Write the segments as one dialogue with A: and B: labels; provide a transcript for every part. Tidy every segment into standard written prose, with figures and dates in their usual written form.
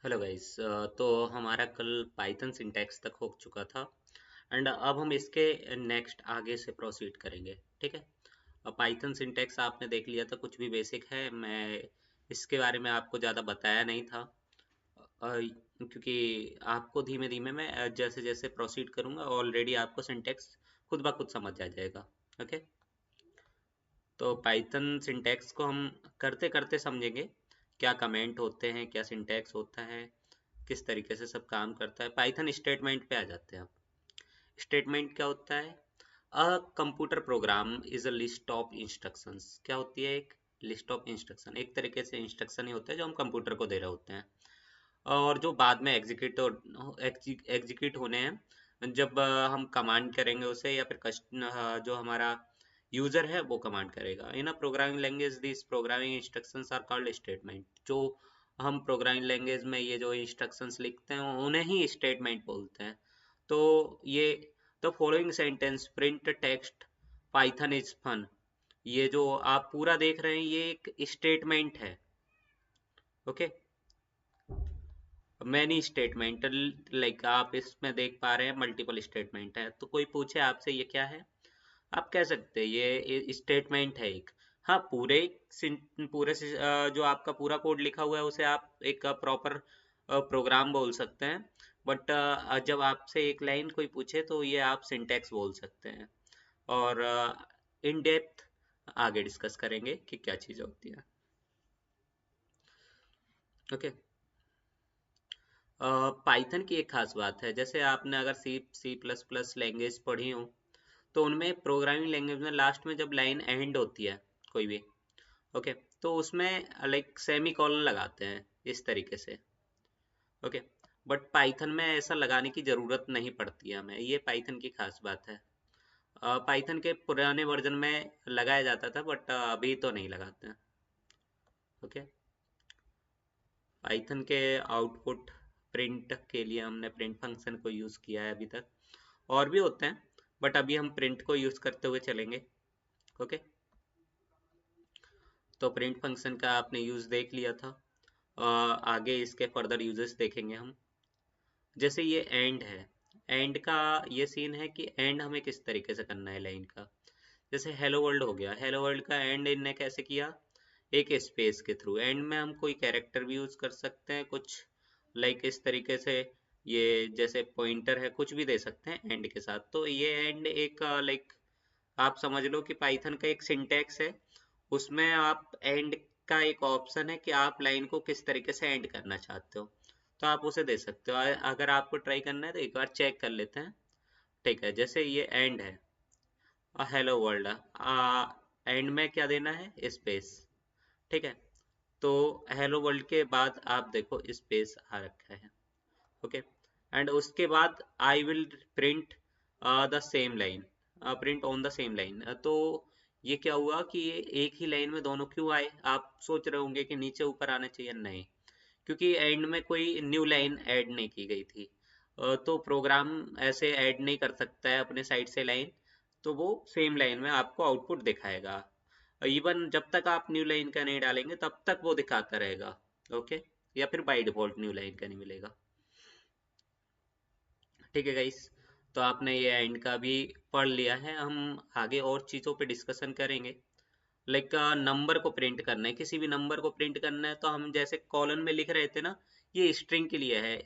A: Hello guys. तो हमारा कल पाइथन सिंटैक्स तक हो चुका था एंड अब हम इसके नेक्स्ट आगे से प्रोसीड करेंगे। ठीक है। अब पाइथन सिंटैक्स आपने देख लिया था, कुछ भी बेसिक है। मैं इसके बारे में आपको ज़्यादा बताया नहीं था क्योंकि आपको धीमे धीमे मैं जैसे जैसे प्रोसीड करूँगा ऑलरेडी आपको सिंटैक्स खुद ब खुद समझ आ जाएगा। ओके। तो पाइथन सिंटैक्स को हम करते करते समझेंगे, क्या कमेंट होते हैं, क्या सिंटैक्स होता है, किस तरीके से सब काम करता है। पाइथन स्टेटमेंट पे आ जाते हैं अब। स्टेटमेंट क्या होता है? A computer program is a list of instructions. क्या होती है? एक लिस्ट ऑफ इंस्ट्रक्शन, एक तरीके से इंस्ट्रक्शन ही होता है जो हम कंप्यूटर को दे रहे होते हैं और जो बाद में एग्जीक्यूट होने हैं जब हम कमांड करेंगे उसे, या फिर जो हमारा यूजर है वो कमांड करेगा। In a programming language this programming instructions are called statement. जो हम प्रोग्रामिंग लैंग्वेज में ये जो इंस्ट्रक्शंस लिखते हैं उन्हें ही स्टेटमेंट बोलते हैं। तो ये the following sentence print text Python is fun, ये जो आप पूरा देख रहे हैं ये एक स्टेटमेंट है। ओके। मैनी स्टेटमेंट, लाइक आप इसमें देख पा रहे हैं मल्टीपल स्टेटमेंट है। तो कोई पूछे आपसे ये क्या है, आप कह सकते हैं ये स्टेटमेंट है एक। हाँ, जो आपका पूरा कोड लिखा हुआ है उसे आप एक प्रॉपर प्रोग्राम बोल सकते हैं। बट जब आपसे एक लाइन कोई पूछे तो ये आप सिंटैक्स बोल सकते हैं। और इन डेप्थ आगे डिस्कस करेंगे कि क्या चीज़ होती है। ओके। पाइथन की एक खास बात है, जैसे आपने अगर सी प्लस प्लस लैंग्वेज पढ़ी हो तो उनमें प्रोग्रामिंग लैंग्वेज में लास्ट में जब लाइन एंड होती है कोई भी, ओके, तो उसमें लाइक सेमी कॉलन लगाते हैं इस तरीके से। ओके। बट पाइथन में ऐसा लगाने की ज़रूरत नहीं पड़ती है हमें, ये पाइथन की खास बात है। पाइथन के पुराने वर्जन में लगाया जाता था बट अभी तो नहीं लगाते हैं। ओके। पाइथन के आउटपुट प्रिंट के लिए हमने प्रिंट फंक्शन को यूज़ किया है अभी तक। और भी होते हैं बट अभी हम प्रिंट को यूज़ करते हुए चलेंगे। ओके। तो प्रिंट फंक्शन का आपने यूज़ देख लिया था। आगे इसके फर्दर यूजेस देखेंगे हम। जैसे ये एंड है, एंड का ये सीन है कि एंड हमें किस तरीके से करना है लाइन का। जैसे हेलो वर्ल्ड हो गया, हेलो वर्ल्ड का एंड इनने कैसे किया, एक स्पेस के थ्रू। एंड में हम कोई कैरेक्टर भी यूज कर सकते हैं, कुछ लाइक इस तरीके से, ये जैसे पॉइंटर है कुछ भी दे सकते हैं एंड के साथ। तो ये एंड एक लाइक आप समझ लो कि पाइथन का एक सिंटैक्स है, उसमें आप एंड का एक ऑप्शन है कि आप लाइन को किस तरीके से एंड करना चाहते हो, तो आप उसे दे सकते हो। अगर आपको ट्राई करना है तो एक बार चेक कर लेते हैं। ठीक है, जैसे ये एंड है हेलो वर्ल्ड, एंड में क्या देना है, स्पेस। ठीक है। तो हेलो वर्ल्ड के बाद आप देखो स्पेस आ रखा है। ओके। एंड उसके बाद I will print the same line, print on the same line. तो ये क्या हुआ कि ये एक ही लाइन में दोनों क्यों आए, आप सोच रहे होंगे कि नीचे ऊपर आना चाहिए। नहीं, क्योंकि एंड में कोई न्यू लाइन ऐड नहीं की गई थी। तो प्रोग्राम ऐसे ऐड नहीं कर सकता है अपने साइड से लाइन, तो वो सेम लाइन में आपको आउटपुट दिखाएगा। इवन जब तक आप न्यू लाइन का नहीं डालेंगे तब तक वो दिखाता रहेगा। ओके। या फिर बाय डिफॉल्ट न्यू लाइन का नहीं मिलेगा। ठीक है गाइस। तो आपने ये एंड का भी पढ़ लिया है, हम आगे और चीज़ों पे डिस्कशन करेंगे। लाइक नंबर को प्रिंट करना है, किसी भी नंबर को प्रिंट करना है तो हम जैसे कॉलन में लिख रहे थे ना, ये स्ट्रिंग के लिए है।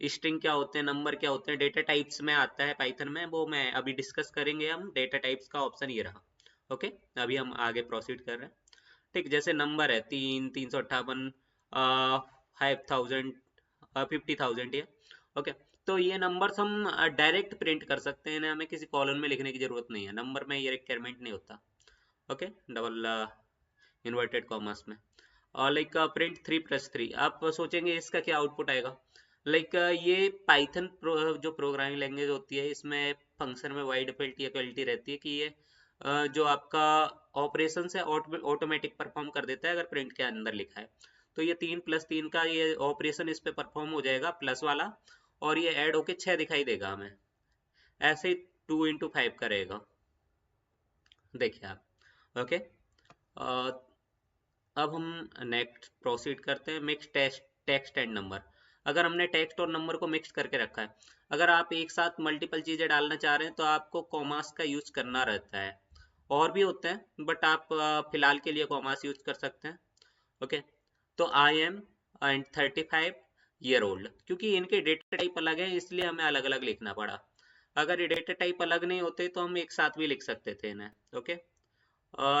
A: स्ट्रिंग क्या होते हैं, नंबर क्या होते हैं, डेटा टाइप्स में आता है पाइथन में, वो मैं अभी डिस्कस करेंगे। हम डेटा टाइप्स का ऑप्शन ये रहा। ओके। अभी हम आगे प्रोसीड कर रहे हैं। ठीक, जैसे नंबर है 3, 358, 5000, 50,000 ये। ओके। तो ये नंबर्स हम डायरेक्ट प्रिंट कर सकते हैं, इन्हें हमें किसी कॉलम में लिखने की जरूरत नहीं है, नंबर में ये रिक्वायरमेंट नहीं होता। ओके। डबल इन्वर्टेड कॉमर्स में। और लाइक प्रिंट 3+3, आप सोचेंगे इसका क्या आउटपुट आएगा। लाइक ये पाइथन जो प्रोग्रामिंग लैंग्वेज होती है इसमें फंक्शन में वाइड डिफॉल्ट ये क्वालिटी रहती है कि ये जो आपका ऑपरेशन है ऑटोमेटिक परफॉर्म कर देता है अगर प्रिंट के अंदर लिखा है। तो ये 3+3 का ये ऑपरेशन इस पे परफॉर्म हो जाएगा प्लस वाला, और ये ऐड होके 6 दिखाई देगा हमें। ऐसे ही 2 into 5 करेगा। देखिए आप। ओके। अब हम नेक्स्ट प्रोसीड करते हैं, mix text text and number. अगर हमने टेक्स्ट और नंबर को मिक्स करके रखा है, अगर आप एक साथ मल्टीपल चीजें डालना चाह रहे हैं तो आपको कॉमास का यूज करना रहता है। और भी होते हैं बट आप फिलहाल के लिए कॉमास यूज कर सकते हैं। ओके, तो I am and 35 year old, क्योंकि इनके डेटा टाइप अलग है इसलिए हमें अलग अलग लिखना पड़ा। अगर ये डेटा टाइप अलग नहीं होते तो हम एक साथ भी लिख सकते थे इन्हें। ओके,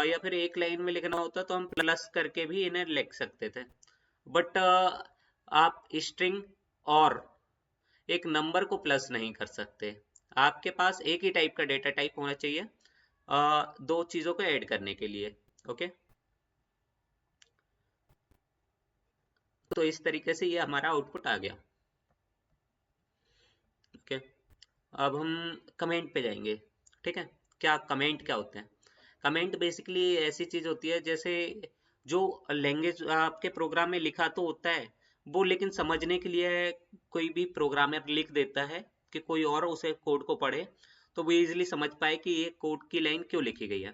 A: या फिर एक लाइन में लिखना होता तो हम प्लस करके भी इन्हें लिख सकते थे। बट आप स्ट्रिंग और एक नंबर को प्लस नहीं कर सकते। आपके पास एक ही टाइप का डेटा टाइप होना चाहिए दो चीजों को ऐड करने के लिए। ओके, तो इस तरीके से ये हमारा आउटपुट आ गया। ओके, अब हम कमेंट पे जाएंगे। ठीक है, कमेंट क्या होते हैं? कमेंट बेसिकली ऐसी चीज होती है जैसे जो लैंग्वेज आपके प्रोग्राम में लिखा तो होता है वो, लेकिन समझने के लिए कोई भी प्रोग्रामर लिख देता है कि कोई और उसे कोड को पढ़े तो वो इजीली समझ पाए कि ये कोड की लाइन क्यों लिखी गई है।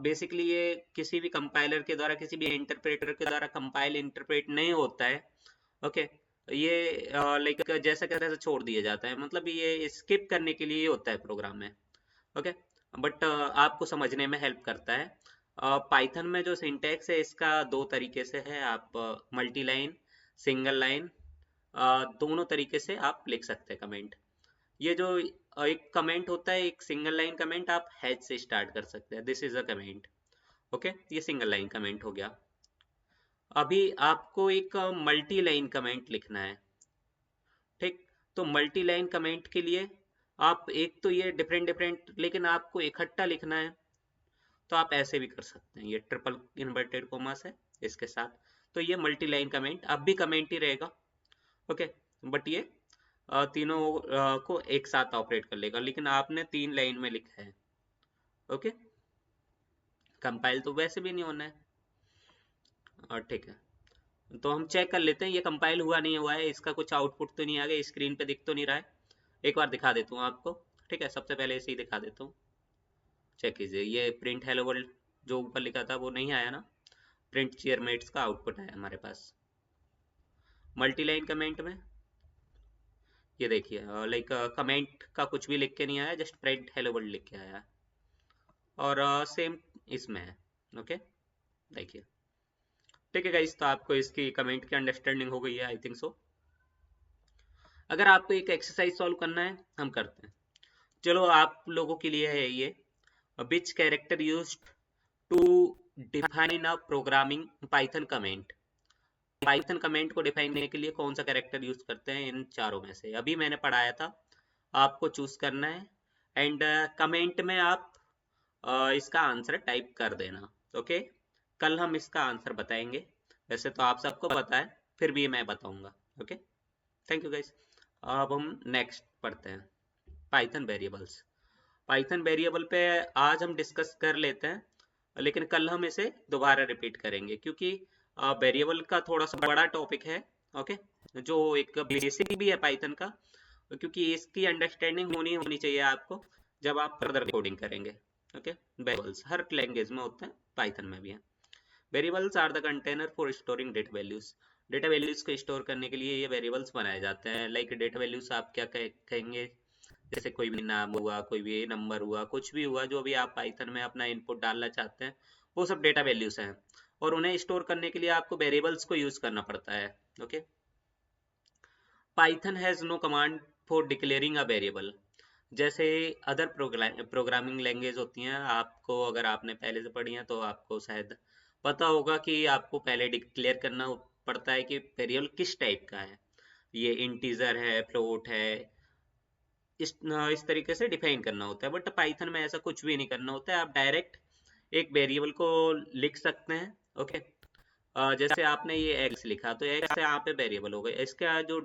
A: बेसिकली ये किसी भी कंपाइलर के द्वारा, किसी भी इंटरप्रेटर के द्वारा कंपाइल इंटरप्रेट नहीं होता है। ओके, ये लाइक जैसा का तैसा छोड़ दिया जाता है, मतलब ये स्किप करने के लिए होता है प्रोग्राम में। ओके, बट आपको समझने में हेल्प करता है। पाइथन में जो सिंटैक्स है इसका दो तरीके से है, आप मल्टी लाइन, सिंगल लाइन, दोनों तरीके से आप लिख सकते हैं कमेंट। ये जो एक कमेंट होता है, एक सिंगल लाइन कमेंट आप हैच से स्टार्ट कर सकते हैं, this is a comment. Okay, ये सिंगल लाइन कमेंट हो गया। अभी आपको एक मल्टी लाइन कमेंट लिखना है। ठीक, तो मल्टी लाइन कमेंट के लिए आप एक तो ये डिफरेंट डिफरेंट, लेकिन आपको इकट्ठा लिखना है तो आप ऐसे भी कर सकते हैं। ये ट्रिपल इन्वर्टेड कोमास है इसके साथ, तो ये मल्टी लाइन कमेंट अब भी कमेंट ही रहेगा। ओके, बट ये तीनों को एक साथ ऑपरेट कर लेगा, लेकिन आपने 3 लाइन में लिखा है। ओके, कंपाइल तो वैसे भी नहीं होना है। और ठीक है, तो हम चेक कर लेते हैं ये कंपाइल हुआ नहीं हुआ है, इसका कुछ आउटपुट तो नहीं आ गया, स्क्रीन पे दिख तो नहीं रहा है। एक बार दिखा देता हूँ आपको। ठीक है, सबसे पहले इसे ही दिखा देता हूँ, चेक कीजिए। ये प्रिंट हेलो वर्ल्ड जो ऊपर लिखा था वो नहीं आया ना, प्रिंट चेयरमेट्स का आउटपुट आया हमारे पास मल्टी लाइन कमेंट में। ये देखिए, लाइक कमेंट का कुछ भी लिख के नहीं आया, जस्ट प्रिंट हेलो वर्ल्ड लिख के आया। और सेम इसमें है। ओके, देखिए। ठीक है गाइस, तो आपको इसकी कमेंट की अंडरस्टैंडिंग हो गई है आई थिंक सो। अगर आपको एक एक्सरसाइज सॉल्व करना है हम करते हैं। चलो आप लोगों के लिए है ये, which character used to define a programming Python comment. Python comment को डिफाइन करने के लिए कौन सा कैरेक्टर यूज करते हैं इन चारों में से? अभी मैंने पढ़ाया था, आपको चूज करना है एंड कमेंट में आप इसका आंसर टाइप कर देना। ओके, कल हम इसका आंसर बताएंगे, वैसे तो आप सबको पता है फिर भी मैं बताऊंगा। Okay, thank you guys. अब हम नेक्स्ट पढ़ते हैं, पाइथन वेरिएबल्स। पाइथन वेरिएबल पे आज हम डिस्कस कर लेते हैं, लेकिन कल हम इसे दोबारा रिपीट करेंगे क्योंकि वेरिएबल का थोड़ा सा बड़ा टॉपिक है। ओके, जो एक बेसिक भी है पाइथन का, क्योंकि इसकी अंडरस्टैंडिंग होनी होनी चाहिए आपको जब आप फर्दर कोडिंग करेंगे। ओके, वेरिएबल्स हर लैंग्वेज में होते हैं, पाइथन में भी है। Variables are the container for storing data values. Data values को स्टोर करने के लिए ये वेरिएबल्स बनाए जाते हैं। लाइक डेटा वैल्यूज आप क्या कहेंगे, जैसे कोई भी नाम हुआ, कोई भी नंबर हुआ, कुछ भी हुआ, जो भी आप पाइथन में अपना इनपुट डालना चाहते हैं वो सब डेटा वैल्यूज हैं, और उन्हें स्टोर करने के लिए आपको वेरिएबल्स को यूज करना पड़ता है। Okay, Python has no command for declaring a variable. जैसे अदर प्रोग्रामिंग लैंग्वेज होती हैं, आपको अगर आपने पहले से पढ़ी हैं तो आपको शायद पता होगा कि आपको पहले डिक्लेयर करना पड़ता है कि वेरिएबल किस टाइप का है, ये इंटीजर है, फ्लोट है, इस तरीके से डिफाइन करना होता है। बट पाइथन में ऐसा कुछ भी नहीं करना होता है, आप डायरेक्ट एक वेरिएबल को लिख सकते हैं। ओके, जैसे आपने ये एक्स लिखा तो एक्स यहाँ पे वेरिएबल हो गई, इसका जो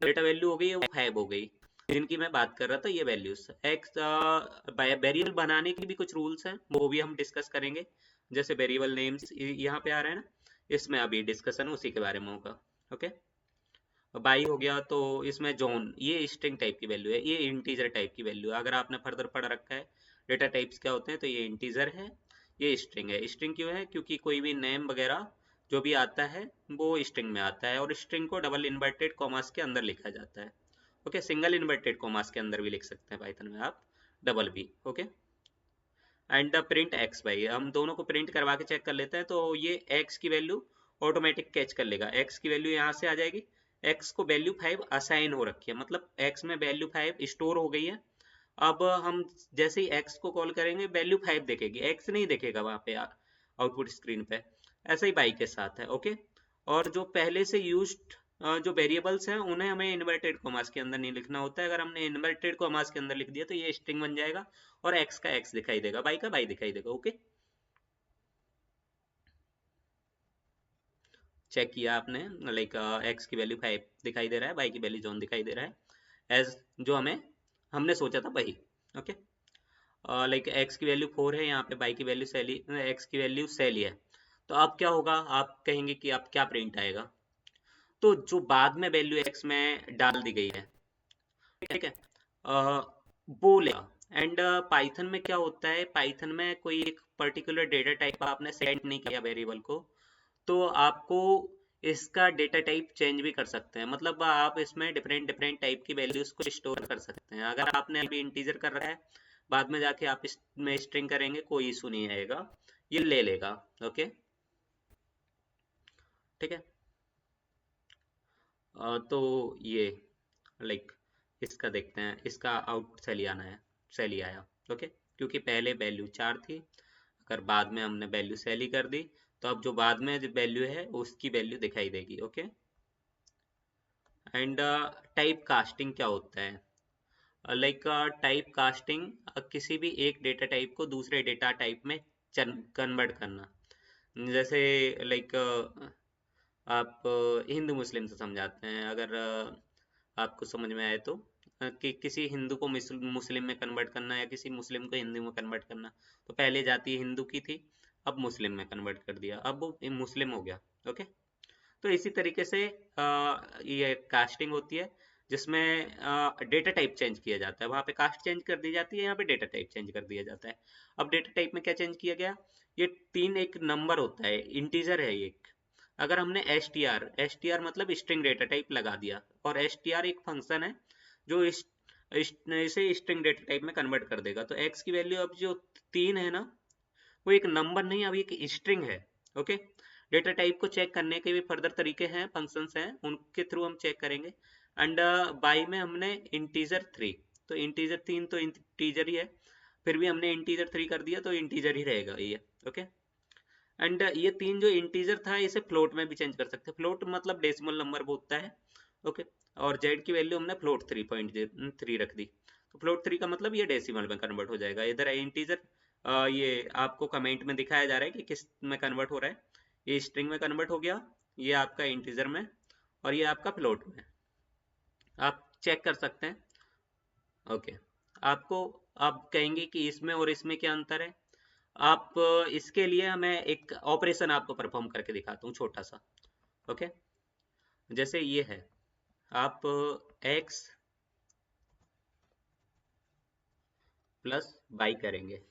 A: डेटा वैल्यू हो गई वो 5 हो गई, जिनकी मैं बात कर रहा था ये वैल्यूज। एक्स वेरिएबल बनाने की भी कुछ रूल्स हैं, वो भी हम डिस्कस करेंगे। जैसे वेरिएबल नेम्स यहाँ पे आ रहे हैं ना, इसमें अभी डिस्कशन उसी के बारे में होगा। ओके, बाई हो गया तो इसमें जोन, ये स्ट्रिंग टाइप की वैल्यू है, ये इंटीजर टाइप की वैल्यू है। अगर आपने फर्दर पढ़ रखा है डेटा टाइप्स क्या होते हैं, तो ये इंटीजर है, ये स्ट्रिंग है। स्ट्रिंग क्यों है? क्योंकि कोई भी नेम वगैरह जो भी आता है वो स्ट्रिंग में आता है, और स्ट्रिंग को डबल इन्वर्टेड कॉमास के अंदर लिखा जाता है। ओके, सिंगल इन्वर्टेड कॉमास के अंदर भी लिख सकते हैं पाइथन में आप, डबल भी। Okay, and the print x by, हम दोनों को प्रिंट करवा के चेक कर लेते हैं। तो ये एक्स की वैल्यू ऑटोमेटिक कैच कर लेगा, एक्स की वैल्यू यहाँ से आ जाएगी। एक्स को वैल्यू 5 असाइन हो रखी है, मतलब एक्स में वैल्यू 5 स्टोर हो गई है। अब हम जैसे ही एक्स को कॉल करेंगे वैल्यू 5 देखेगी, एक्स नहीं देखेगा वहां पे आउटपुट स्क्रीन पे। ऐसा ही बाई के साथ है। ओके, और जो पहले से यूज्ड जो वेरिएबल्स हैं उन्हें हमें इन्वर्टेड कॉमास के अंदर नहीं लिखना होता है। अगर हमने इन्वर्टेड कॉमास के अंदर लिख दिया तो ये स्ट्रिंग बन जाएगा, और एक्स का एक्स दिखाई देगा, बाई का बाई दिखाई देगा। ओके, चेक किया आपने, लाइक एक्स की वैल्यू 5 दिखाई दे रहा है, बाई की वैल्यू जॉन दिखाई दे रहा है, एज जो हमने सोचा था वही। ओके, लाइक एक्स की वैल्यू 4 है यहाँ पे, बाई की वैल्यू सैली, एक्स की वैल्यू सैली है। तो अब क्या होगा, आप कहेंगे कि अब क्या प्रिंट आएगा। तो जो बाद में वैल्यू एक्स में डाल दी गई है, ठीक है, वो लेगा। एंड पाइथन में क्या होता है, पाइथन में कोई एक पर्टिकुलर डेटा टाइप आपने सेट नहीं किया वेरिएबल को, तो आपको इसका डेटा टाइप चेंज भी कर सकते हैं। मतलब आप इसमें डिफरेंट डिफरेंट टाइप की वैल्यूज को स्टोर कर सकते हैं। अगर आपने अभी इंटीजर कर रखा है, बाद में जाके आप इसमें स्ट्रिंग करेंगे, कोई इशू नहीं आएगा, ये ले लेगा। ओके, ठीक है। तो ये लाइक इसका देखते हैं, इसका आउट सैली आना है, सैली आया। ओके, क्योंकि पहले वैल्यू 4 थी, अगर बाद में हमने वैल्यू सैली कर दी तो अब जो बाद में वैल्यू है उसकी वैल्यू दिखाई देगी। ओके, एंड टाइप कास्टिंग क्या होता है, लाइक टाइप कास्टिंग किसी भी एक डेटा टाइप को दूसरे डेटा टाइप में कन्वर्ट करना। जैसे लाइक आप हिंदू मुस्लिम से समझाते हैं, अगर आपको समझ में आए तो, कि किसी हिंदू को मुस्लिम में कन्वर्ट करना या किसी मुस्लिम को हिंदू में कन्वर्ट करना। तो पहले जाति हिंदू की थी, अब मुस्लिम में कन्वर्ट कर दिया, अब वो मुस्लिम हो गया। ओके, तो इसी तरीके से ये कास्टिंग होती है, जिसमें डेटा टाइप चेंज किया जाता है। वहाँ पे कास्ट चेंज कर दी जाती है, यहाँ पे डेटा टाइप चेंज कर दिया जाता है। अब डेटा टाइप में क्या चेंज किया गया, ये 3 एक नंबर होता है, इंटीजर है एक। अगर हमने एस टी आर मतलब स्ट्रिंग डेटा टाइप लगा दिया, और एस टी आर एक फंक्शन है जो इसे स्ट्रिंग डेटा टाइप में कन्वर्ट कर देगा। तो एक्स की वैल्यू अब जो 3 है ना, वो एक नंबर नहीं, अब एक स्ट्रिंग है। ओके, डेटा टाइप को चेक करने के भी फर्दर तरीके हैं, फंक्शंस हैं, उनके थ्रू हम चेक करेंगे। एंड बाई में हमने इंटीजर 3, तो इंटीजर 3 तो इंटीजर ही है, फिर भी हमने इंटीजर 3 कर दिया तो इंटीजर ही रहेगा ये। ओके, एंड ये 3 जो इंटीजर था इसे फ्लोट में भी चेंज कर सकते हैं। फ्लोट मतलब डेसिमल नंबर होता है। ओके, और जेड की वैल्यू हमने फ्लोट 3.3 रख दी, तो फ्लोट 3 का मतलब ये डेसिमल में कन्वर्ट हो जाएगा। इधर है इंटीजर, ये आपको कमेंट में दिखाया जा रहा है कि किस में कन्वर्ट हो रहा है। ये स्ट्रिंग में कन्वर्ट हो गया, ये आपका इंटीजर में, और ये आपका फ्लोट में। आप चेक कर सकते हैं। ओके, आपको आप कहेंगे कि इसमें और इसमें क्या अंतर है। आप इसके लिए मैं एक ऑपरेशन आपको परफॉर्म करके दिखाता हूँ, छोटा सा। ओके, जैसे ये है, आप x प्लस वाई करेंगे।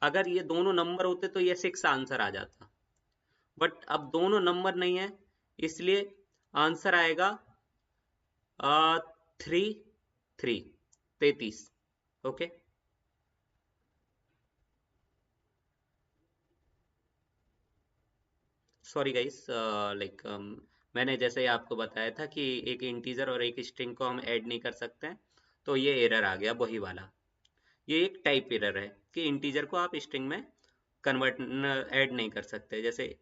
A: अगर ये दोनों नंबर होते तो ये 6 आंसर आ जाता, बट अब दोनों नंबर नहीं है, इसलिए आंसर आएगा 33। ओके, सॉरी गाइस, लाइक मैंने जैसे ही आपको बताया था कि एक इंटीजर और एक स्ट्रिंग को हम ऐड नहीं कर सकते हैं, तो ये एरर आ गया वही वाला। ये एक टाइप एरर है कि इंटीजर को आप स्ट्रिंग में कन्वर्ट ऐड नहीं कर सकते। जैसे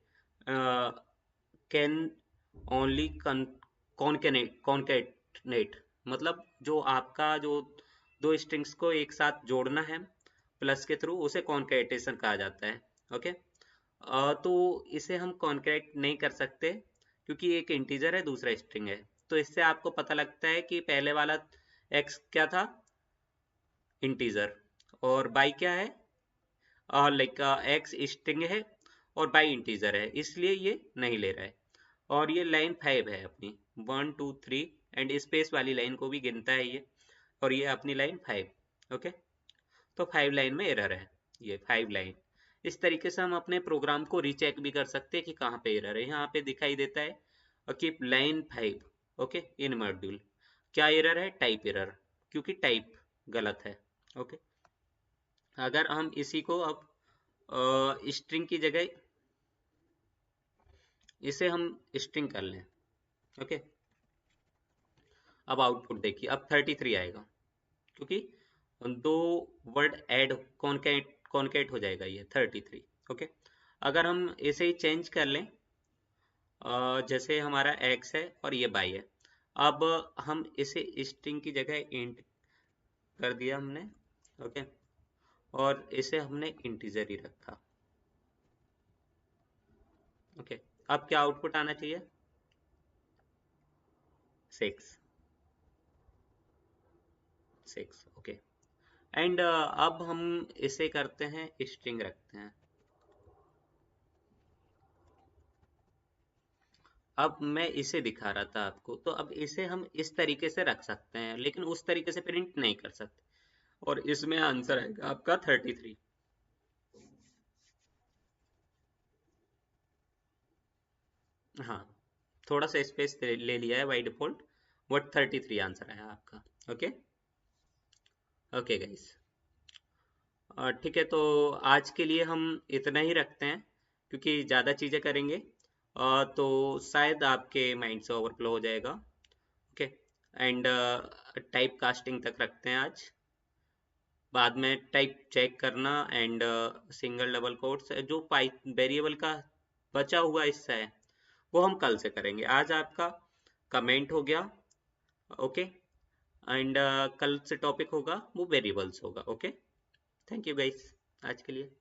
A: कैन ओनली कॉन्केटनेट, मतलब जो आपका जो दो स्ट्रिंग्स को एक साथ जोड़ना है प्लस के थ्रू, उसे कॉन्केटेशन कहा जाता है। ओके, तो इसे हम कॉन्केट नहीं कर सकते क्योंकि एक इंटीजर है दूसरा स्ट्रिंग है। तो इससे आपको पता लगता है कि पहले वाला एक्स क्या था, इंटीजर, और बाई क्या है, लाइक एक्स स्ट्रिंग है और बाई इंटीजर है, इसलिए ये नहीं ले रहा है। और ये लाइन 5 है अपनी, 1 2 3 एंड स्पेस वाली लाइन को भी गिनता है ये, और ये अपनी लाइन 5। ओके, तो 5 लाइन में एरर है, ये 5 लाइन, इस तरीके से हम अपने प्रोग्राम को रीचेक भी कर सकते हैं कि कहाँ पे एरर है। यहाँ पे दिखाई देता है कि लाइन 5 ओके इन मॉड्यूल, क्या एरर है? टाइप एरर, क्योंकि टाइप गलत है। ओके, अगर हम इसी को अब स्ट्रिंग की जगह इसे हम स्ट्रिंग कर लें, ओके, अब आउटपुट देखिए, अब 33 आएगा क्योंकि दो वर्ड ऐड कॉन्केट हो जाएगा ये 33। ओके, अगर हम इसे ही चेंज कर लें, जैसे हमारा x है और ये y है, अब हम इसे स्ट्रिंग की जगह इंट कर दिया हमने, ओके, और इसे हमने इंटीजर ही रखा। ओके, अब क्या आउटपुट आना चाहिए? 6। ओके, एंड अब हम इसे करते हैं स्ट्रिंग रखते हैं। अब मैं इसे दिखा रहा था आपको, तो अब इसे हम इस तरीके से रख सकते हैं, लेकिन उस तरीके से प्रिंट नहीं कर सकते, और इसमें आंसर आएगा आपका 33। हाँ, थोड़ा सा स्पेस ले लिया है बाई डिफॉल्ट, बट 33 आंसर आया आपका। ओके, ओके गाइस, ठीक है, तो आज के लिए हम इतना ही रखते हैं, क्योंकि ज़्यादा चीज़ें करेंगे तो शायद आपके माइंड से ओवरफ्लो हो जाएगा। ओके, एंड टाइप कास्टिंग तक रखते हैं आज, बाद में टाइप चेक करना एंड सिंगल डबल कोट्स जो पाइप वेरिएबल का बचा हुआ हिस्सा है वो हम कल से करेंगे। आज आपका कमेंट हो गया, ओके, एंड कल से टॉपिक होगा वो वेरिएबल्स होगा। ओके, थैंक यू गाइस आज के लिए।